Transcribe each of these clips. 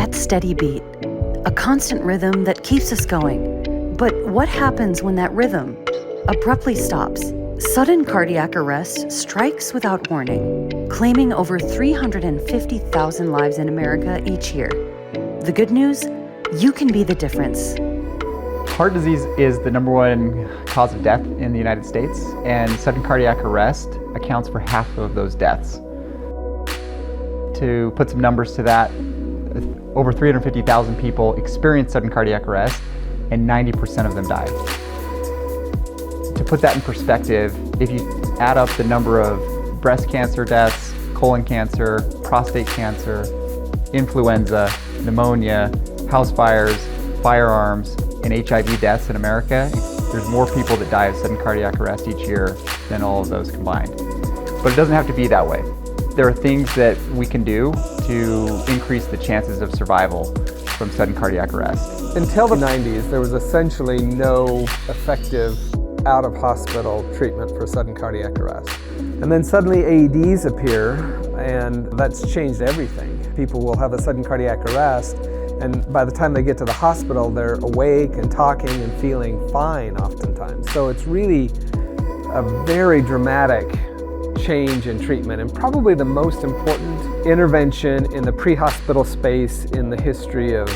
that steady beat, a constant rhythm that keeps us going. But what happens when that rhythm abruptly stops? Sudden cardiac arrest strikes without warning, claiming over 350,000 lives in America each year. The good news? You can be the difference. Heart disease is the #1 cause of death in the United States, and sudden cardiac arrest accounts for half of those deaths. To put some numbers to that, over 350,000 people experience sudden cardiac arrest, and 90% of them died. To put that in perspective, if you add up the number of breast cancer deaths, colon cancer, prostate cancer, influenza, pneumonia, house fires, firearms, and HIV deaths in America, there's more people that die of sudden cardiac arrest each year than all of those combined. But it doesn't have to be that way. There are things that we can do to increase the chances of survival from sudden cardiac arrest. Until the 90s, there was essentially no effective out-of-hospital treatment for sudden cardiac arrest. And then suddenly AEDs appear, and that's changed everything. People will have a sudden cardiac arrest, and by the time they get to the hospital, they're awake and talking and feeling fine oftentimes. So it's really a very dramatic change in treatment, and probably the most important intervention in the pre-hospital space in the history of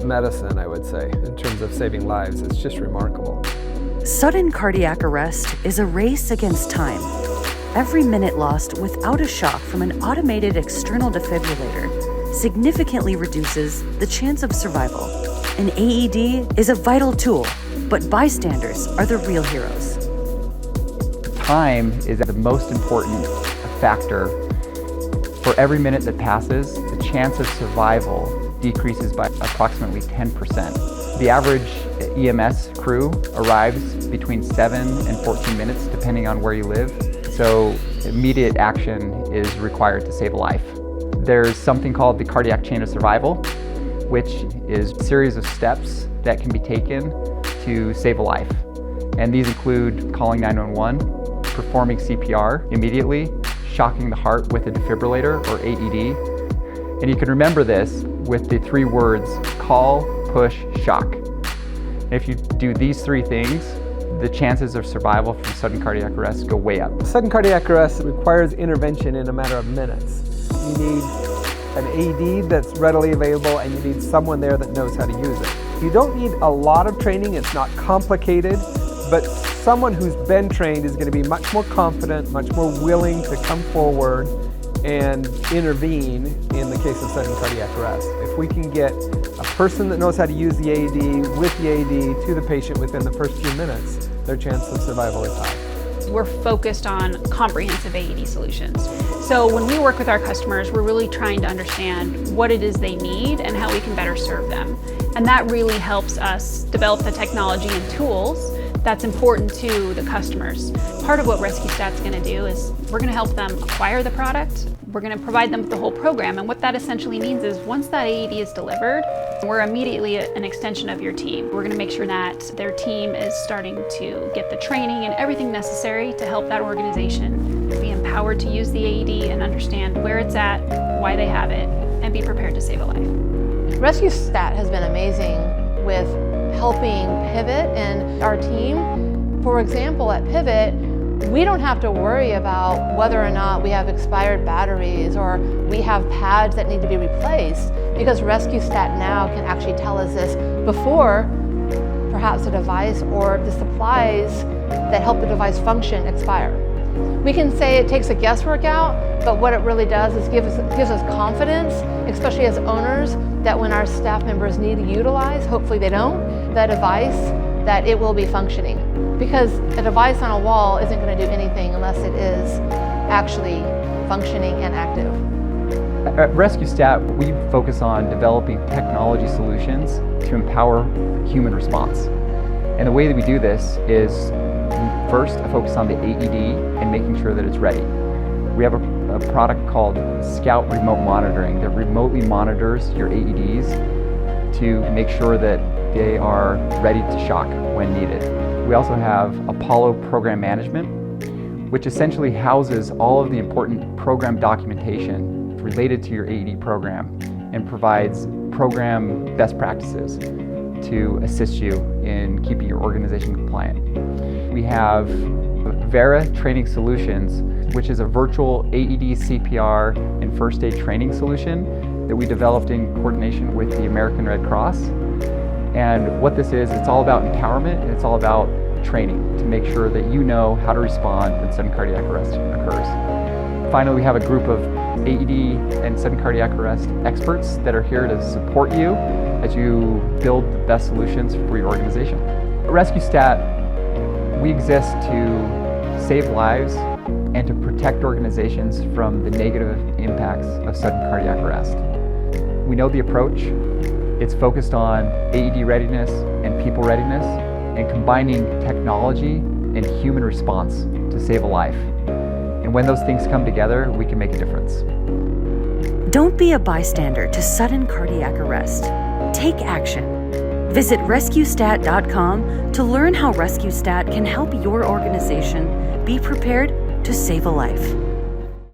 medicine, I would say, in terms of saving lives. It's just remarkable. Sudden cardiac arrest is a race against time. Every minute lost without a shock from an automated external defibrillator significantly reduces the chance of survival. An AED is a vital tool, but bystanders are the real heroes. Time is the most important factor. For every minute that passes, the chance of survival decreases by approximately 10%. The average EMS crew arrives between 7 and 14 minutes, depending on where you live. So immediate action is required to save a life. There's something called the cardiac chain of survival, which is a series of steps that can be taken to save a life. And these include calling 911, performing CPR immediately, shocking the heart with a defibrillator or AED. And you can remember this with the 3 words, call, push, shock. If you do these 3 things, the chances of survival from sudden cardiac arrest go way up. Sudden cardiac arrest requires intervention in a matter of minutes. You need an AED that's readily available, and you need someone there that knows how to use it. You don't need a lot of training, it's not complicated, but someone who's been trained is going to be much more confident, much more willing to come forward and intervene in the case of sudden cardiac arrest. If we can get a person that knows how to use the AED with the AED to the patient within the first few minutes, their chance of survival is high. We're focused on comprehensive AED solutions. So when we work with our customers, we're really trying to understand what it is they need and how we can better serve them. And that really helps us develop the technology and tools that's important to the customers. Part of what RescueStat's going to do is we're going to help them acquire the product. We're going to provide them with the whole program, and what that essentially means is once that AED is delivered, we're immediately an extension of your team. We're going to make sure that their team is starting to get the training and everything necessary to help that organization be empowered to use the AED and understand where it's at, why they have it, and be prepared to save a life. RescueStat has been amazing with helping Pivot and our team. For example, at Pivot, we don't have to worry about whether or not we have expired batteries or we have pads that need to be replaced, because RescueStat now can actually tell us this before perhaps the device or the supplies that help the device function expire. We can say it takes the guesswork out, but what it really does is gives us confidence, especially as owners, that when our staff members need to utilize, hopefully they don't, the device, that it will be functioning. Because a device on a wall isn't going to do anything unless it is actually functioning and active. At RescueStat, we focus on developing technology solutions to empower human response. And the way that we do this is first a focus on the AED and making sure that it's ready. We have a product called Scout Remote Monitoring that remotely monitors your AEDs to make sure that they are ready to shock when needed. We also have Apollo Program Management, which essentially houses all of the important program documentation related to your AED program and provides program best practices to assist you in keeping your organization compliant. We have Vera Training Solutions, which is a virtual AED, CPR, and first aid training solution that we developed in coordination with the American Red Cross. And what this is, it's all about empowerment and it's all about training to make sure that you know how to respond when sudden cardiac arrest occurs. Finally, we have a group of AED and sudden cardiac arrest experts that are here to support you as you build the best solutions for your organization. At RescueStat, we exist to save lives and to protect organizations from the negative impacts of sudden cardiac arrest. We know the approach. It's focused on AED readiness and people readiness and combining technology and human response to save a life. And when those things come together, we can make a difference. Don't be a bystander to sudden cardiac arrest. Take action. Visit RescueStat.com to learn how RescueStat can help your organization be prepared to save a life.